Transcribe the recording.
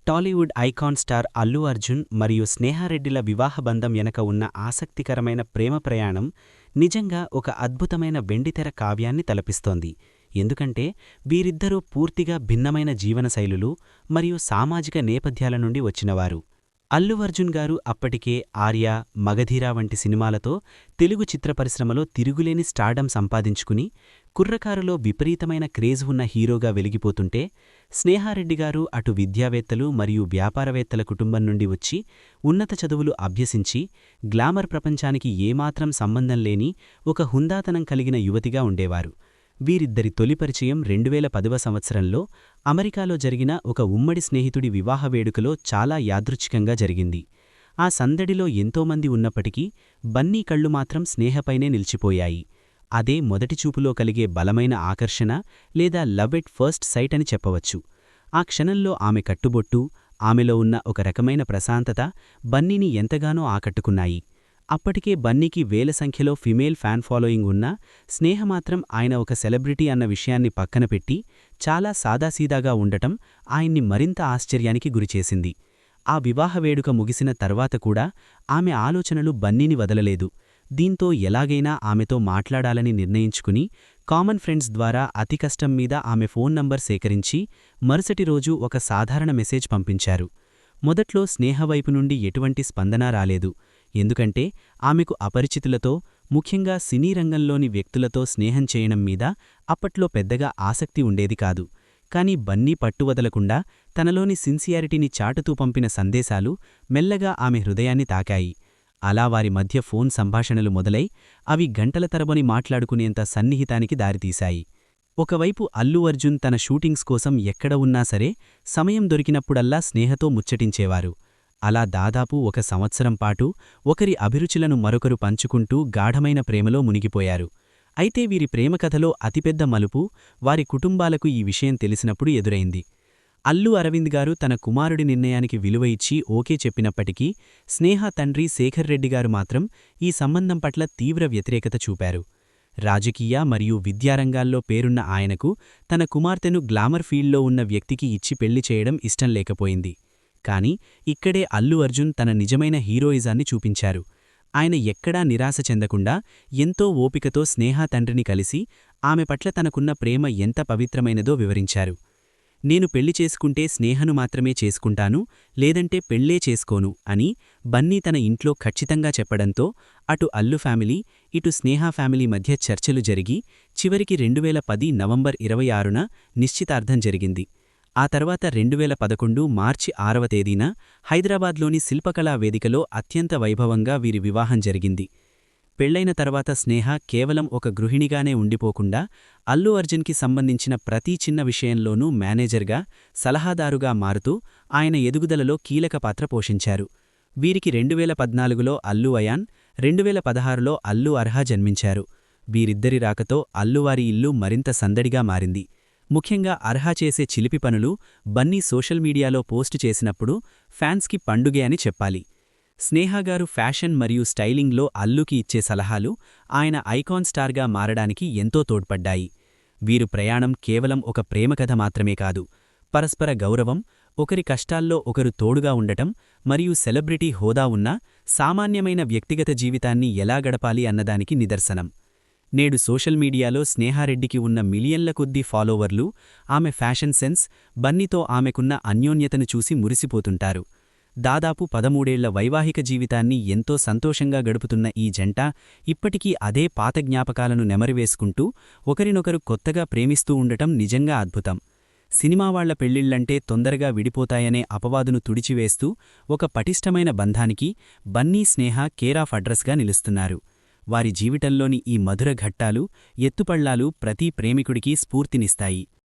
Tollywood icon star Allu Arjun మరియు స్నేహారెడ్డిల వివాహబంధం వెనక ఉన్న ఆసక్తికరమైన ప్రేమ ప్రయాణం నిజంగా ఒక అద్భుతమైన వెండితెర కావ్యాన్ని తలపిస్తోంది. ఎందుకంటే వీరిద్దరూ పూర్తిగా భిన్నమైన జీవనశైలులు మరియు సామాజిక నేపథ్యాల నుండి వచ్చినవారు. అల్లు అర్జున్ గారు అప్పటికే ఆర్య, మగధీర వంటి సినిమాలతో తెలుగు చిత్రపరిశ్రమలో తిరుగులేని స్టార్డమ్ సంపాదించుకుని కుర్రకారులో విపరీతమైన క్రేజ్ ఉన్న హీరోగా వెలిగిపోతుంటే, స్నేహారెడ్డిగారు అటు విద్యావేత్తలు మరియు వ్యాపారవేత్తల కుటుంబం నుండి వచ్చి ఉన్నత చదువులు అభ్యసించి గ్లామర్ ప్రపంచానికి ఏమాత్రం సంబంధం లేని ఒక హుందాతనం కలిగిన యువతిగా ఉండేవారు. వీరిద్దరి తొలి పరిచయం 2010వ సంవత్సరంలో అమెరికాలో జరిగిన ఒక ఉమ్మడి స్నేహితుడి వివాహ వేడుకలో చాలా యాదృచ్ఛికంగా జరిగింది. ఆ సందడిలో ఎంతోమంది ఉన్నప్పటికీ బన్నీ కళ్ళు మాత్రం స్నేహపైనే నిలిచిపోయాయి. అదే మొదటి చూపులో కలిగే బలమైన ఆకర్షణ లేదా లవ్ ఎట్ ఫస్ట్ సైట్ అని చెప్పవచ్చు. ఆ క్షణంలో ఆమె కట్టుబొట్టు, ఆమెలో ఉన్న ఒక రకమైన ప్రశాంతత బన్నీని ఎంతగానో ఆకట్టుకున్నాయి. అప్పటికే బన్నీకి వేల సంఖ్యలో ఫిమేల్ ఫ్యాన్ ఫాలోయింగ్ ఉన్నా, స్నేహమాత్రం ఆయన ఒక సెలబ్రిటీ అన్న విషయాన్ని పక్కనపెట్టి చాలా సాదాసీదాగా ఉండటం ఆయన్ని మరింత ఆశ్చర్యానికి గురిచేసింది. ఆ వివాహ వేడుక ముగిసిన తర్వాత కూడా ఆమె ఆలోచనలు బన్నీని వదలలేదు. దీంతో ఎలాగైనా ఆమెతో మాట్లాడాలని నిర్ణయించుకుని కామన్ ఫ్రెండ్స్ ద్వారా అతి కష్టం మీద ఆమె ఫోన్ నంబర్ సేకరించి మరుసటి రోజు ఒక సాధారణ మెసేజ్ పంపించారు. మొదట్లో స్నేహవైపు నుండి ఎటువంటి స్పందన రాలేదు. ఎందుకంటే ఆమెకు అపరిచితులతో, ముఖ్యంగా సినీ రంగంలోని వ్యక్తులతో స్నేహం చేయడం మీద అప్పట్లో పెద్దగా ఆసక్తి ఉండేది కాదు. కాని బన్నీ పట్టువదలకుండా తనలోని సిన్సియారిటీని చాటుతూ పంపిన సందేశాలు మెల్లగా ఆమె హృదయాన్ని తాకాయి. అలా వారి మధ్య ఫోన్ సంభాషణలు మొదలై అవి గంటల తరబడి మాట్లాడుకునేంత సన్నిహితానికి దారితీశాయి. ఒకవైపు అల్లు అర్జున్ తన షూటింగ్స్ కోసం ఎక్కడ ఉన్నా సరే సమయం దొరికినప్పుడల్లా స్నేహతో ముచ్చటించేవారు. అలా దాదాపు 1 సంవత్సరం పాటు ఒకరి అభిరుచులను మరొకరు పంచుకుంటూ గాఢమైన ప్రేమలో మునిగిపోయారు. అయితే వీరి ప్రేమకథలో అతిపెద్ద మలుపు వారి కుటుంబాలకు ఈ విషయం తెలిసినప్పుడు ఎదురైంది. అల్లు అరవింద్ గారు తన కుమారుడి నిర్ణయానికి విలువ ఇచ్చి ఓకే చెప్పినప్పటికీ స్నేహ తండ్రి శేఖర్ రెడ్డి గారు మాత్రం ఈ సంబంధం పట్ల తీవ్ర వ్యతిరేకత చూపారు. రాజకీయ మరియు విద్యారంగాల్లో పేరున్న ఆయనకు తన కుమార్తెను గ్లామర్ ఫీల్డ్లో ఉన్న వ్యక్తికి ఇచ్చి పెళ్లి చేయడం ఇష్టం లేకపోయింది. కాని ఇక్కడే అల్లు అర్జున్ తన నిజమైన హీరోయిజాన్ని చూపించారు. ఆయన ఎక్కడా నిరాశ చెందకుండా ఎంతో ఓపికతో స్నేహ తండ్రిని కలిసి ఆమె పట్ల తనకున్న ప్రేమ ఎంత పవిత్రమైనదో వివరించారు. నేను పెళ్లి చేసుకుంటే స్నేహను మాత్రమే చేసుకుంటాను, లేదంటే పెళ్లే చేసుకోను అని బన్నీ తన ఇంట్లో ఖచ్చితంగా చెప్పడంతో అటు అల్లు ఫ్యామిలీ, ఇటు స్నేహ ఫ్యామిలీ మధ్య చర్చలు జరిగి చివరికి 2010 నవంబర్ 26న నిశ్చితార్థం జరిగింది. ఆ తర్వాత 2011 మార్చి 6వ తేదీన హైదరాబాద్లోని శిల్పకళా వేదికలో అత్యంత వైభవంగా వీరి వివాహం జరిగింది. పెళ్లైన తర్వాత స్నేహ కేవలం ఒక గృహిణిగానే ఉండిపోకుండా అల్లు అర్జున్కి సంబంధించిన ప్రతి చిన్న విషయంలోనూ మేనేజర్గా, సలహాదారుగా మారుతూ ఆయన ఎదుగుదలలో కీలక పాత్ర పోషించారు. వీరికి 2014లో అల్లు అయాన్, 2016లో అల్లు అర్హా జన్మించారు. వీరిద్దరి రాకతో అల్లువారి ఇల్లు మరింత సందడిగా మారింది. ముఖ్యంగా అర్హా చేసే చిలిపి పనులు బన్నీ సోషల్ మీడియాలో పోస్టు చేసినప్పుడు ఫ్యాన్స్కి పండుగే అని చెప్పాలి. స్నేహగారు ఫ్యాషన్ మరియు స్టైలింగ్లో అల్లుకి ఇచ్చే సలహాలు ఆయన ఐకాన్ స్టార్గా మారడానికి ఎంతో తోడ్పడ్డాయి. వీరు ప్రయాణం కేవలం ఒక ప్రేమకథ మాత్రమే కాదు, పరస్పర గౌరవం, ఒకరి కష్టాల్లో ఒకరు తోడుగా ఉండటం మరియు సెలబ్రిటీ హోదా ఉన్న సామాన్యమైన వ్యక్తిగత జీవితాన్ని ఎలా గడపాలి అన్నదానికి నిదర్శనం. నేడు సోషల్ మీడియాలో స్నేహారెడ్డికి ఉన్న మిలియన్ల కొద్దీ ఫాలోవర్లు ఆమె ఫ్యాషన్ సెన్స్, బన్నీతో ఆమెకున్న అన్యోన్యతను చూసి మురిసిపోతుంటారు. దాదాపు 13 ఏళ్ల వైవాహిక జీవితాన్ని ఎంతో సంతోషంగా గడుపుతున్న ఈ జంట ఇప్పటికీ అదే పాత జ్ఞాపకాలను నెమరివేసుకుంటూ ఒకరినొకరు కొత్తగా ప్రేమిస్తూ ఉండటం నిజంగా అద్భుతం. సినిమావాళ్ల పెళ్లిళ్లంటే తొందరగా విడిపోతాయనే అపవాదును తుడిచివేస్తూ ఒక పటిష్టమైన బంధానికి బన్నీ, స్నేహ కేర్ ఆఫ్ అడ్రస్గా నిలుస్తున్నారు. వారి జీవితంలోని ఈ మధుర ఘట్టాలు, ఎత్తుపళ్లాలు ప్రతి ప్రేమికుడికి స్ఫూర్తినిస్తాయి.